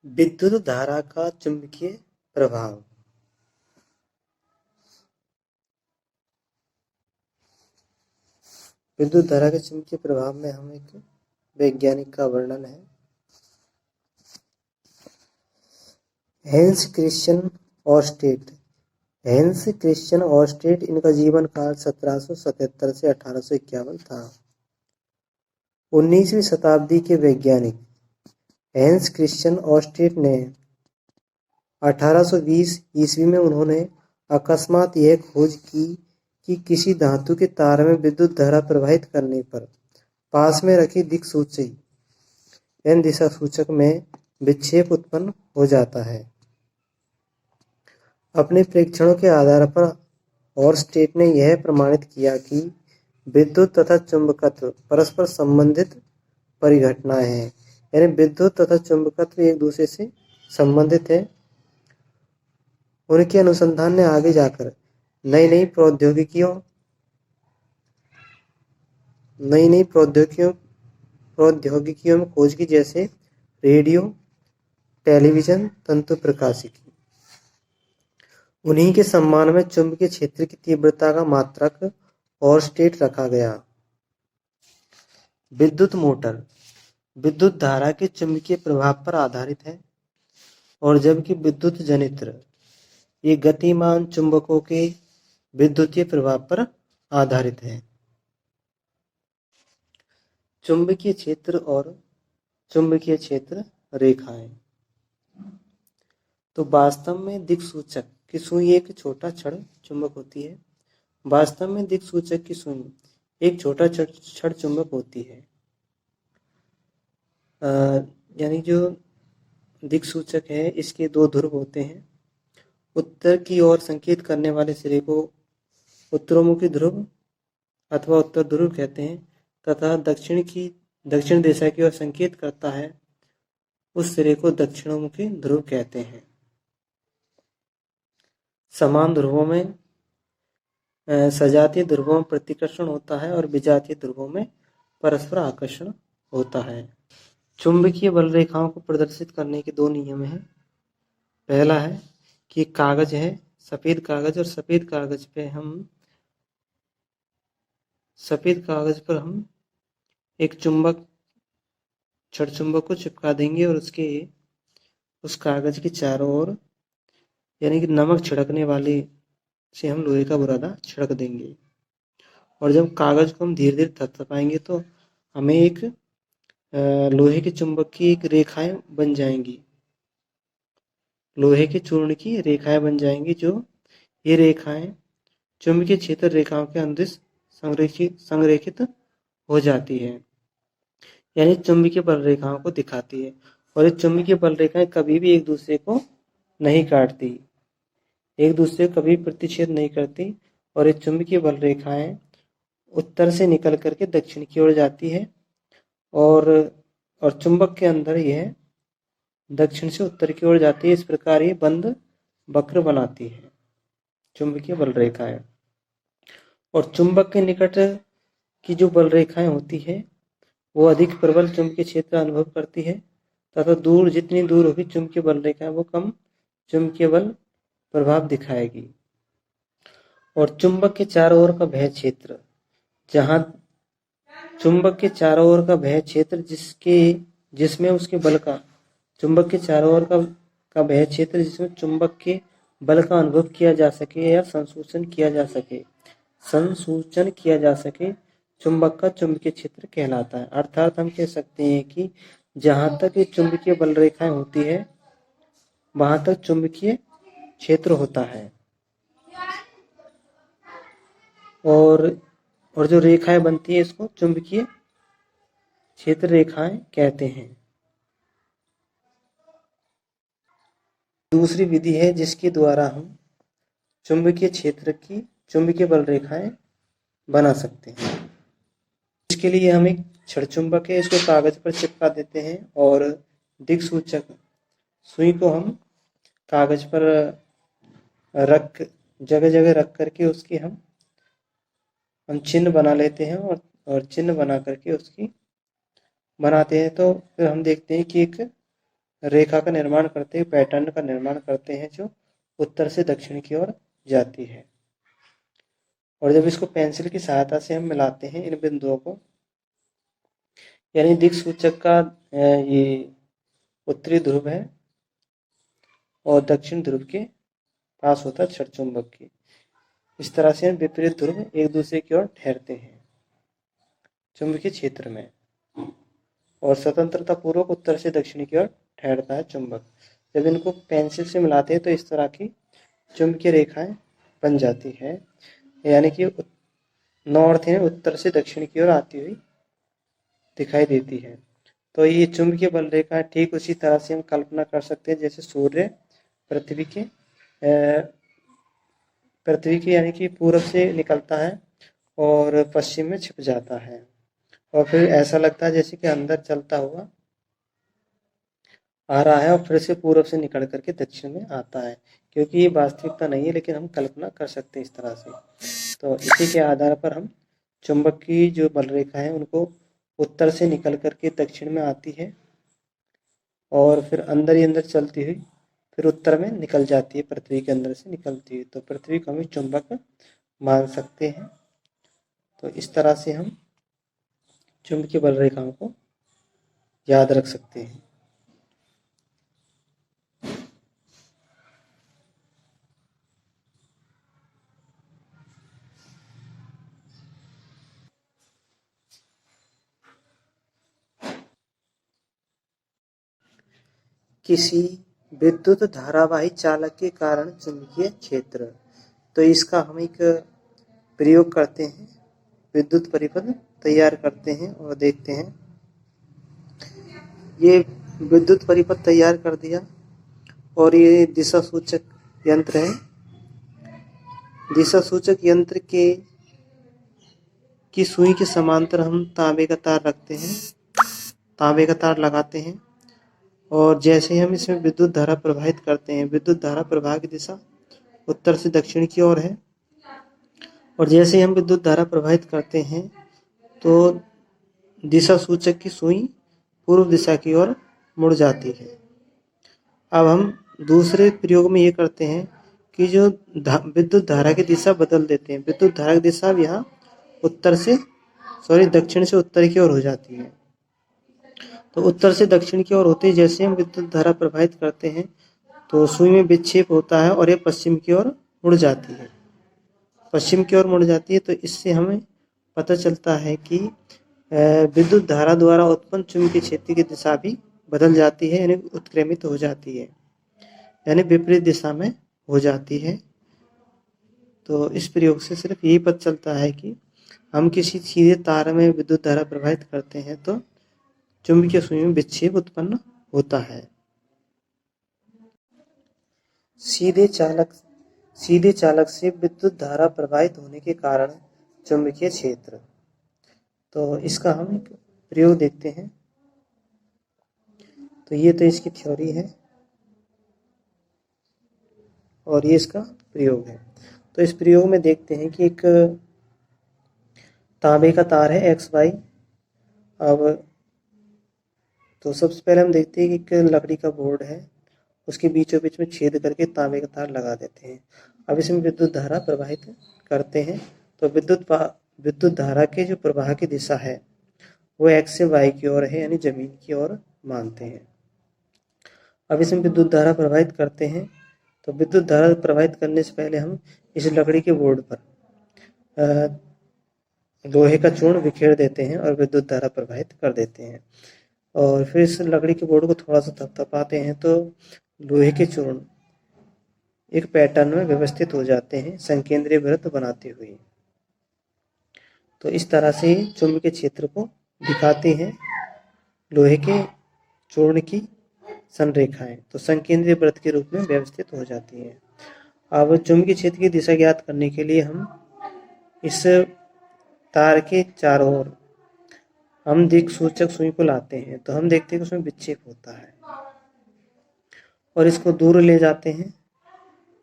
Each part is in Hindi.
विद्युत धारा का चुंबकीय प्रभाव। विद्युत धारा के चुंबकीय प्रभाव में हम एक वैज्ञानिक का वर्णन है। Hans Christian Oersted. Hans Christian Oersted, इनका जीवन काल 1777 से 1851 था। 19वीं शताब्दी के वैज्ञानिक हैंस क्रिश्चियन ऑर्स्टेड ने 1820 ईस्वी में उन्होंने अकस्मात यह खोज की कि किसी धातु के तार में विद्युत धारा प्रवाहित करने पर पास में रखी दिशा सूचक में विक्षेप उत्पन्न हो जाता है। अपने परीक्षणों के आधार पर ऑर्स्टेड ने यह प्रमाणित किया कि विद्युत तथा चुंबकत्व परस्पर संबंधित परिघटनाएं हैं, यानी विद्युत तथा चुंबकत्व एक दूसरे से संबंधित है। उनके अनुसंधान ने आगे जाकर नई नई प्रौद्योगिकियों में खोज की, जैसे रेडियो, टेलीविजन, तंतु प्रकाशिकी। उन्हीं के सम्मान में चुंबकीय क्षेत्र की तीव्रता का मात्रक ऑर्स्टेड रखा गया। विद्युत मोटर विद्युत धारा के चुंबकीय प्रभाव पर आधारित है, और जबकि विद्युत जनित्र ये गतिमान चुंबकों के विद्युतीय प्रभाव पर आधारित है। चुंबकीय क्षेत्र और चुंबकीय क्षेत्र रेखाएं। तो वास्तव में दिक्सूचक की सुई एक छोटा छड़ चुंबक होती है। वास्तव में दिक्सूचक की सुई एक छोटा छड़ चुंबक होती है। यानी जो दिक्सूचक है, इसके दो ध्रुव होते हैं। उत्तर की ओर संकेत करने वाले सिरे को उत्तरोन्मुखी ध्रुव अथवा उत्तर ध्रुव कहते हैं, तथा दक्षिण दिशा की ओर संकेत करता है उस सिरे को दक्षिणोन्मुखी ध्रुव कहते हैं। समान ध्रुवों में सजातीय ध्रुवों में प्रतिकर्षण होता है और विजातीय ध्रुवों में परस्पर आकर्षण होता है। चुंबकीय बल रेखाओं को प्रदर्शित करने के दो नियम हैं। पहला है कि कागज है, सफेद कागज, और सफेद कागज पर हम एक छड़ चुंबक को चिपका देंगे और उस कागज के चारों ओर, यानी कि नमक छिड़कने वाले से हम लोहे का बुरादा छिड़क देंगे, और जब कागज को हम धीरे धीरे थपथपाएंगे तो हमें एक लोहे के चुंबक की एक रेखाएं बन जाएंगी, लोहे के चूर्ण की रेखाएं बन जाएंगी, जो ये रेखाएं चुंबकीय क्षेत्र रेखाओं के अनुदिश संरेखित हो जाती है, यानी चुंबकीय बल रेखाओं को दिखाती है। और ये चुंबकीय बल रेखाएं कभी भी एक दूसरे को नहीं काटती, एक दूसरे को कभी प्रतिच्छेद नहीं करती, और ये चुंबकीय बल रेखाएं उत्तर से निकल करके दक्षिण की ओर जाती है, और चुंबक के अंदर यह दक्षिण से उत्तर की ओर जाती है। इस प्रकार ये बंद वक्र बनाती है चुंबकीय बल रेखाएं। और चुंबक के निकट की जो बल रेखाएं होती है वो अधिक प्रबल चुंबकीय क्षेत्र अनुभव करती है, तथा जितनी दूर होगी चुंबकीय बल रेखाएं वो कम चुंबकीय बल प्रभाव दिखाएगी। और चुंबक के चारों ओर का वह क्षेत्र जहां चुंबक के चारों ओर का वह क्षेत्र जिसमें उसके बल का चुंबक के चारों ओर का वह क्षेत्र जिसमें चुंबक के बल का अनुभव किया जा सके या संसूचन किया जा सके चुंबक का चुंबकीय क्षेत्र कहलाता है। अर्थात हम कह सकते हैं कि जहां तक ये चुंबकीय बल रेखाएं होती है वहां तक चुंबकीय क्षेत्र होता है, और जो रेखाएं बनती है इसको चुंबकीय क्षेत्र रेखाएं कहते हैं। दूसरी विधि है जिसके द्वारा हम चुंबकीय क्षेत्र की चुंबकीय बल रेखाएं बना सकते हैं। इसके लिए हम एक छड़ चुंबक है, इसको कागज पर चिपका देते हैं, और दिक्सूचक सुई को हम कागज पर जगह जगह रख करके उसकी हम चिन्ह बना लेते हैं, और चिन्ह बना करके उसकी बनाते हैं। तो फिर हम देखते हैं कि एक रेखा का निर्माण करते हैं, पैटर्न का निर्माण करते हैं जो उत्तर से दक्षिण की ओर जाती है। और जब इसको पेंसिल की सहायता से हम मिलाते हैं इन बिंदुओं को, यानी दिक्सूचक का ये उत्तरी ध्रुव है और दक्षिण ध्रुव के पास होता है छड़ चुंबक की। इस तरह से हम विपरीत ध्रुव एक दूसरे की ओर ठहरते हैं चुंबकीय क्षेत्र में, और स्वतंत्रता पूर्वक उत्तर से दक्षिण की ओर ठहरता है चुंबक। जब इनको पेंसिल से मिलाते हैं तो इस तरह की चुंबकीय रेखाएं बन जाती है, यानी कि नॉर्थ है उत्तर से दक्षिण की ओर आती हुई दिखाई देती है। तो ये चुंबकीय बल रेखा ठीक उसी तरह से हम कल्पना कर सकते हैं जैसे सूर्य पृथ्वी के यानी कि पूरब से निकलता है और पश्चिम में छिप जाता है, और फिर ऐसा लगता है जैसे कि अंदर चलता हुआ आ रहा है और फिर से पूरब से निकल करके दक्षिण में आता है, क्योंकि ये वास्तविकता नहीं है लेकिन हम कल्पना कर सकते हैं इस तरह से। तो इसी के आधार पर हम चुंबक की जो बल रेखा है उनको उत्तर से निकल करके दक्षिण में आती है और फिर अंदर ही अंदर चलती हुई फिर उत्तर में निकल जाती है, पृथ्वी के अंदर से निकलती है, तो पृथ्वी को हम चुंबक मान सकते हैं। तो इस तरह से हम चुंबकीय बल रेखाओं को याद रख सकते हैं। किसी विद्युत धारावाही चालक के कारण चुंबकीय क्षेत्र, तो इसका हम एक प्रयोग करते हैं, विद्युत परिपथ तैयार करते हैं और देखते हैं। ये विद्युत परिपथ तैयार कर दिया और ये दिशा सूचक यंत्र है। दिशा सूचक यंत्र की सुई के समांतर हम तांबे का तार रखते हैं, तांबे का तार लगाते हैं, और जैसे ही हम इसमें विद्युत धारा प्रवाहित करते हैं, विद्युत धारा प्रवाह की दिशा उत्तर से दक्षिण की ओर है, और जैसे ही हम विद्युत धारा प्रवाहित करते हैं तो दिशा सूचक की सुई पूर्व दिशा की ओर मुड़ जाती है। अब हम दूसरे प्रयोग में ये करते हैं कि जो विद्युत धारा की दिशा बदल देते हैं। विद्युत धारा की दिशा अब यहाँ दक्षिण से उत्तर की ओर हो जाती है। तो उत्तर से दक्षिण की ओर होते ही जैसे हम विद्युत धारा प्रवाहित करते हैं तो सुई में विक्षेप होता है और ये पश्चिम की ओर मुड़ जाती है, पश्चिम की ओर मुड़ जाती है। तो इससे हमें पता चलता है कि विद्युत धारा द्वारा उत्पन्न चुंबकीय क्षेत्र की दिशा भी बदल जाती है, यानी उत्क्रमित हो जाती है, यानी विपरीत दिशा में हो जाती है। तो इस प्रयोग से सिर्फ यही पता चलता है कि हम किसी सीधे तार में विद्युत धारा प्रवाहित करते हैं तो चुंबकीय सुई में विक्षेप उत्पन्न होता है। सीधे चालक से विद्युत धारा प्रवाहित होने के कारण चुंबकीय क्षेत्र, तो इसका हम एक प्रयोग देखते हैं। तो ये तो इसकी थ्योरी है और ये इसका प्रयोग है। तो इस प्रयोग में देखते हैं कि एक तांबे का तार है XY। अब तो सबसे पहले हम देखते हैं कि एक लकड़ी का बोर्ड है, उसके बीचों बीच में छेद करके तांबे का तार लगा देते हैं। अब इसमें विद्युत धारा प्रवाहित करते हैं तो विद्युत धारा के जो प्रवाह की दिशा है वो X से Y की ओर है, यानी जमीन की ओर मानते हैं। अब इसमें विद्युत धारा प्रवाहित करते हैं तो विद्युत धारा प्रवाहित करने से पहले हम इस लकड़ी के बोर्ड पर लोहे का चूर्ण बिखेर देते हैं और विद्युत धारा प्रवाहित कर देते हैं, और फिर इस लकड़ी के बोर्ड को थोड़ा सा थपथपाते हैं तो लोहे के चूर्ण एक पैटर्न में व्यवस्थित हो जाते हैं संकेंद्रीय वृत्त बनाते हुए। तो इस तरह से चुंबकीय क्षेत्र को दिखाते हैं लोहे के चूर्ण की संरेखाएं, तो संकेंद्रीय वृत्त के रूप में व्यवस्थित हो जाती है। अब चुंबकीय क्षेत्र की दिशा ज्ञात करने के लिए हम इस तार के चारों ओर हम दिक् सूचक सुई को लाते हैं तो हम देखते हैं कि उसमें विक्षेप होता है, और इसको दूर ले जाते हैं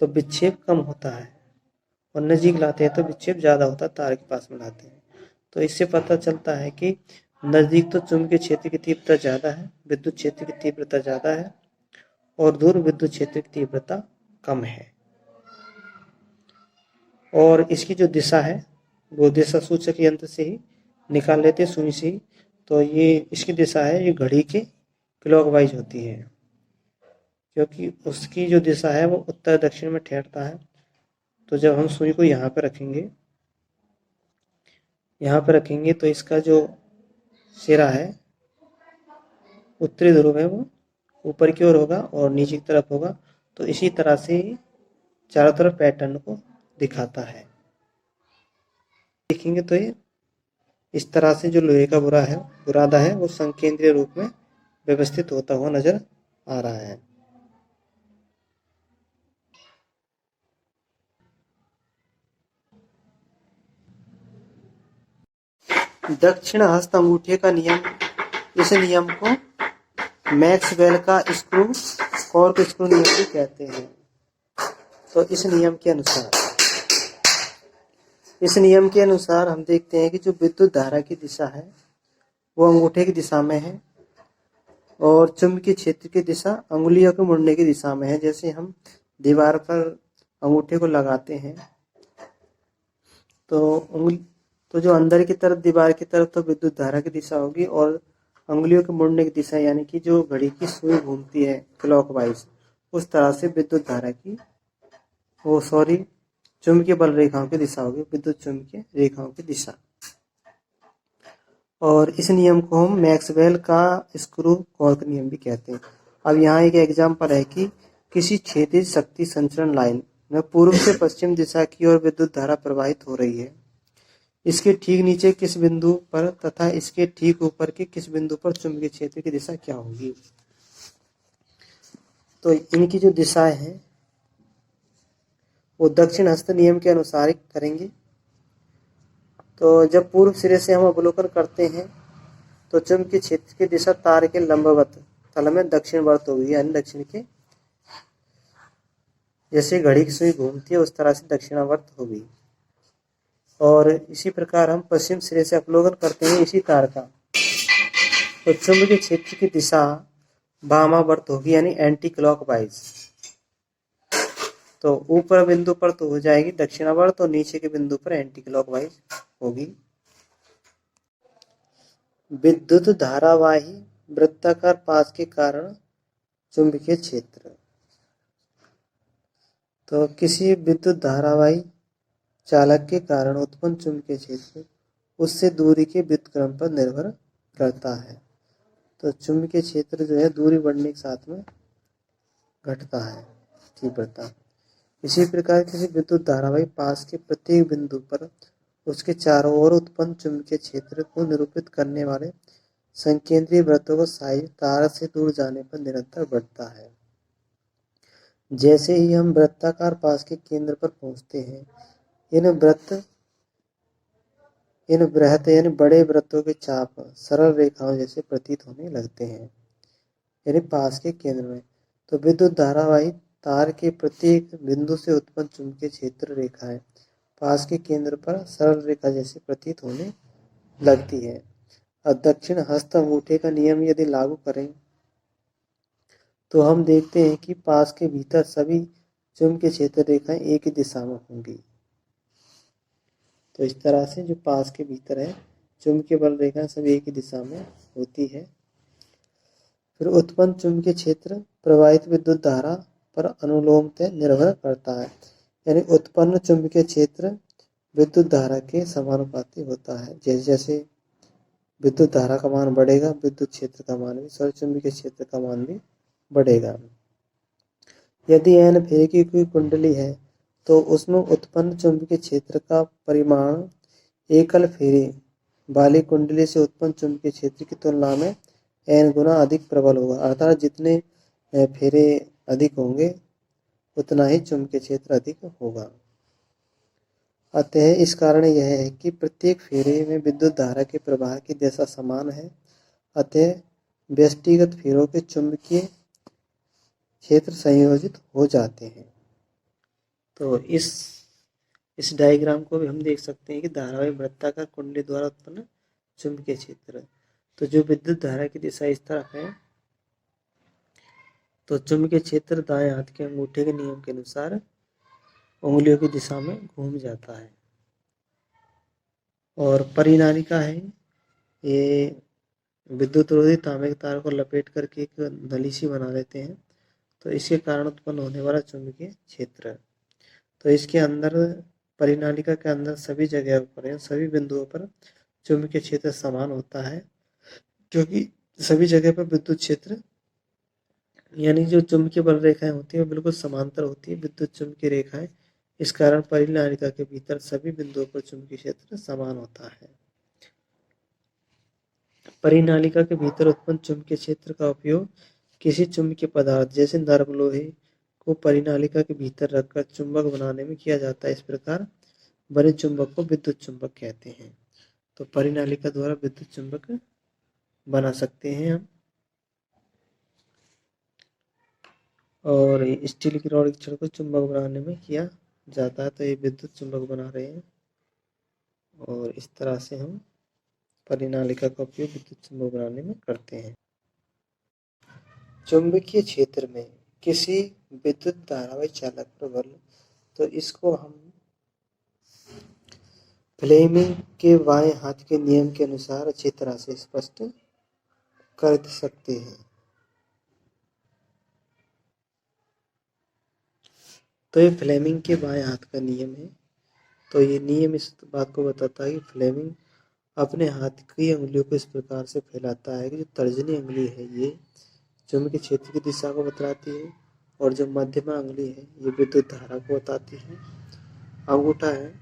तो विक्षेप कम होता है, और नजीक लाते हैं तो विक्षेप ज़्यादा होता है, तार के पास में लाते हैं। तो इससे पता चलता है कि नज़दीक तो चुंबकीय क्षेत्र की तीव्रता ज़्यादा है, विद्युत क्षेत्र की तीव्रता ज़्यादा है, और दूर विद्युत क्षेत्र की तीव्रता कम है। और इसकी जो दिशा है वो दिशा सूचक यंत्र से ही निकाल लेते हैं, सुई से ही। तो ये इसकी दिशा है, ये घड़ी के क्लॉकवाइज होती है, क्योंकि उसकी जो दिशा है वो उत्तर दक्षिण में ठहरता है। तो जब हम सुई को यहाँ पर रखेंगे तो इसका जो सिरा है, उत्तरी ध्रुव है, वो ऊपर की ओर होगा और नीचे की तरफ होगा। तो इसी तरह से चारों तरफ पैटर्न को दिखाता है। देखेंगे तो ये इस तरह से जो लोहे का बुरादा है वो संकेंद्रीय रूप में व्यवस्थित होता हुआ नजर आ रहा है। दक्षिण हस्त अंगूठे का नियम, इस नियम को मैक्सवेल का स्क्रू कॉर्क स्क्रू नियम भी कहते हैं। तो इस नियम के अनुसार हम देखते हैं कि जो विद्युत धारा की दिशा है वो अंगूठे की दिशा में है और चुंबकीय क्षेत्र की दिशा अंगुलियों के मुड़ने की दिशा में है। जैसे हम दीवार पर अंगूठे को लगाते हैं तो जो अंदर की तरफ दीवार की तरफ तो विद्युत धारा की दिशा होगी, और अंगुलियों के मुड़ने की दिशा यानी कि जो घड़ी की सुई घूमती है क्लॉकवाइज, उस तरह से विद्युत धारा की चुंबकीय बल रेखाओं की दिशा होगी, विद्युत चुंबकीय रेखाओं की दिशा। और इस नियम को हम मैक्सवेल का स्क्रू कॉर्क नियम भी कहते हैं। अब यहाँ एक एग्जाम्पल है कि किसी क्षैतिज शक्ति संचरण लाइन में पूर्व से पश्चिम दिशा की ओर विद्युत धारा प्रवाहित हो रही है। इसके ठीक नीचे किस बिंदु पर तथा इसके ठीक ऊपर के किस बिंदु पर चुंबकीय क्षेत्र की दिशा क्या होगी। तो इनकी जो दिशाएं हैं वो दक्षिण हस्त नियम के अनुसार करेंगे। तो जब पूर्व सिरे से हम अवलोकन करते हैं तो चुंबकीय क्षेत्र की दिशा तार के लंबवत तल में दक्षिणवर्त होगी, यानी दक्षिण के, जैसे घड़ी की सुई घूमती है उस तरह से दक्षिणावर्त होगी। और इसी प्रकार हम पश्चिम सिरे से अवलोकन करते हैं इसी तार का, तो चुंबकीय क्षेत्र की दिशा वामावर्त होगी, यानी एंटी क्लॉकवाइज। तो ऊपर बिंदु पर तो हो जाएगी दक्षिणावर्त और नीचे के बिंदु पर एंटी क्लॉकवाइज होगी। विद्युत धारावाही वृत्ताकार पास के कारण चुंबकीय क्षेत्र। तो किसी विद्युत धारावाही चालक के कारण उत्पन्न चुंबकीय क्षेत्र उससे दूरी के व्युत्क्रम पर निर्भर करता है। तो चुंबकीय क्षेत्र जो है दूरी बढ़ने के साथ में घटता है तीव्रता। इसी प्रकार किसी विद्युत धारावाही पास के प्रत्येक बिंदु पर उसके चारों ओर उत्पन्न चुंबकीय क्षेत्र को निरूपित करने वाले संकेंद्रीय वृत्तों का साइज तार से दूर जाने पर निरंतर बढ़ता है। जैसे ही हम वृत्ताकार पास के केंद्र पर पहुंचते हैं, इन बृहत यानी बड़े वृत्तों के चाप सरल रेखाओं जैसे प्रतीत होने लगते हैं, यानी पास के केंद्र में। तो विद्युत धारावाही तार के प्रत्येक बिंदु से उत्पन्न चुंबकीय क्षेत्र रेखाएं पास के केंद्र पर सरल रेखा जैसे प्रतीत होने लगती है। और दक्षिण हस्त अंगूठे का नियम यदि लागू करें तो हम देखते हैं कि पास के भीतर सभी चुंबकीय क्षेत्र रेखाएं एक ही दिशा में होंगी। तो इस तरह से जो पास के भीतर है चुंबकीय बल रेखाएं सभी एक ही दिशा में होती है। फिर उत्पन्न चुंबकीय क्षेत्र प्रवाहित विद्युत धारा पर अनुलोमतः निर्भर करता है, यानी उत्पन्न चुंबकीय क्षेत्र विद्युत धारा के समानुपाती होता है। जैसे जैसे विद्युत धारा का मान बढ़ेगा, विद्युत क्षेत्र का मान भी, चुंबकीय क्षेत्र का मान भी बढ़ेगा। यदि n फेरे की कोई कुंडली है तो उसमें उत्पन्न चुंबकीय क्षेत्र का परिमाण एकल फेरे वाली कुंडली से उत्पन्न चुंबकीय क्षेत्र की तुलना में n गुना अधिक प्रबल होगा। अर्थात जितने फेरे अधिक होंगे उतना ही चुंबकीय क्षेत्र अधिक होगा। अतः इस कारण यह है कि प्रत्येक फेरे में विद्युत धारा के प्रवाह की दिशा समान है। अतः व्यष्टिगत फेरों के चुंबकीय क्षेत्र संयोजित हो जाते हैं। तो इस डायग्राम को भी हम देख सकते हैं कि धारावाही वृत्ताकार कुंडली द्वारा उत्पन्न चुंबकीय क्षेत्र। तो जो विद्युत धारा की दिशा इस तरफ है तो चुंबकीय क्षेत्र दाएं हाथ के अंगूठे के नियम के अनुसार उंगलियों की दिशा में घूम जाता है। और परिनालिका है, ये विद्युत रोधी तांबे के तार को लपेट करके एक नली सी बना लेते हैं, तो इसके कारण उत्पन्न होने वाला चुंबकीय क्षेत्र। तो इसके अंदर, परिनालिका के अंदर सभी जगह पर या सभी बिंदुओं पर चुंबकीय क्षेत्र समान होता है, क्योंकि सभी जगह पर विद्युत क्षेत्र यानी जो चुंबकीय बल रेखाएं होती है वो बिल्कुल समांतर होती है विद्युत चुंबकीय रेखाएं। इस कारण परिनालिका के भीतर सभी बिंदुओं पर चुंबकीय क्षेत्र समान होता है। परिनालिका के भीतर उत्पन्न चुंबकीय क्षेत्र का उपयोग किसी चुंबकीय पदार्थ जैसे नरम लोहे को परिनालिका के भीतर रखकर चुंबक बनाने में किया जाता है। इस प्रकार बने चुंबक को विद्युत चुंबक कहते हैं। तो परिनालिका द्वारा विद्युत चुंबक बना सकते हैं हम। और स्टील की रॉड की छड़ को चुंबक बनाने में किया जाता है, तो ये विद्युत चुंबक बना रहे हैं। और इस तरह से हम परिनालिका का उपयोग विद्युत चुंबक बनाने में करते हैं। चुंबकीय क्षेत्र में किसी विद्युत धारावाही चालक पर बल, तो इसको हम फ्लेमिंग के बाएं हाथ के नियम के अनुसार अच्छी तरह से स्पष्ट कर सकते हैं। तो ये फ्लेमिंग के बाएं हाथ का नियम है। तो ये नियम इस बात को बताता है कि फ्लेमिंग अपने हाथ की अंगुलियों को इस प्रकार से फैलाता है कि जो तर्जनी अंगुली है ये चुंबकीय क्षेत्र की दिशा को बतलाती है, और जो मध्यमा अंगुली है ये विद्युत धारा को बताती है। अंगूठा है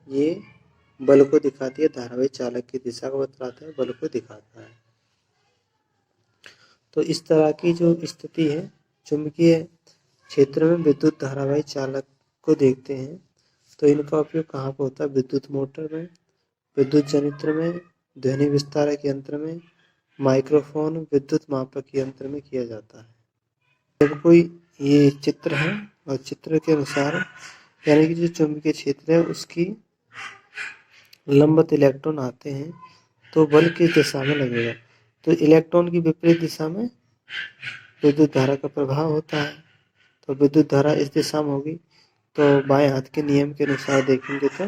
ये बल को दिखाती है, धारावाही चालक की दिशा को बतलाता है, बल को दिखाता है। तो इस तरह की जो स्थिति है, चुंबकीय क्षेत्र में विद्युत धारावाही चालक को देखते हैं, तो इनका उपयोग कहाँ पर होता है? विद्युत मोटर में, विद्युत जनित्र में, ध्वनि विस्तारक यंत्र में, माइक्रोफोन, विद्युत मापक यंत्र में किया जाता है। जब कोई ये चित्र है और चित्र के अनुसार यानी कि जो चुंबकीय क्षेत्र है उसकी लंबवत इलेक्ट्रॉन आते हैं, तो बल किस दिशा में लगेगा? तो इलेक्ट्रॉन की विपरीत दिशा में विद्युत धारा का प्रभाव होता है। तो विद्युत धारा इस दिशा में होगी, तो बाएं हाथ के नियम के अनुसार देखेंगे तो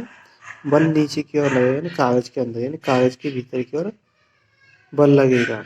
बल नीचे की ओर लगेगा, यानी कागज के अंदर, यानी कागज के भीतर की ओर बल लगेगा।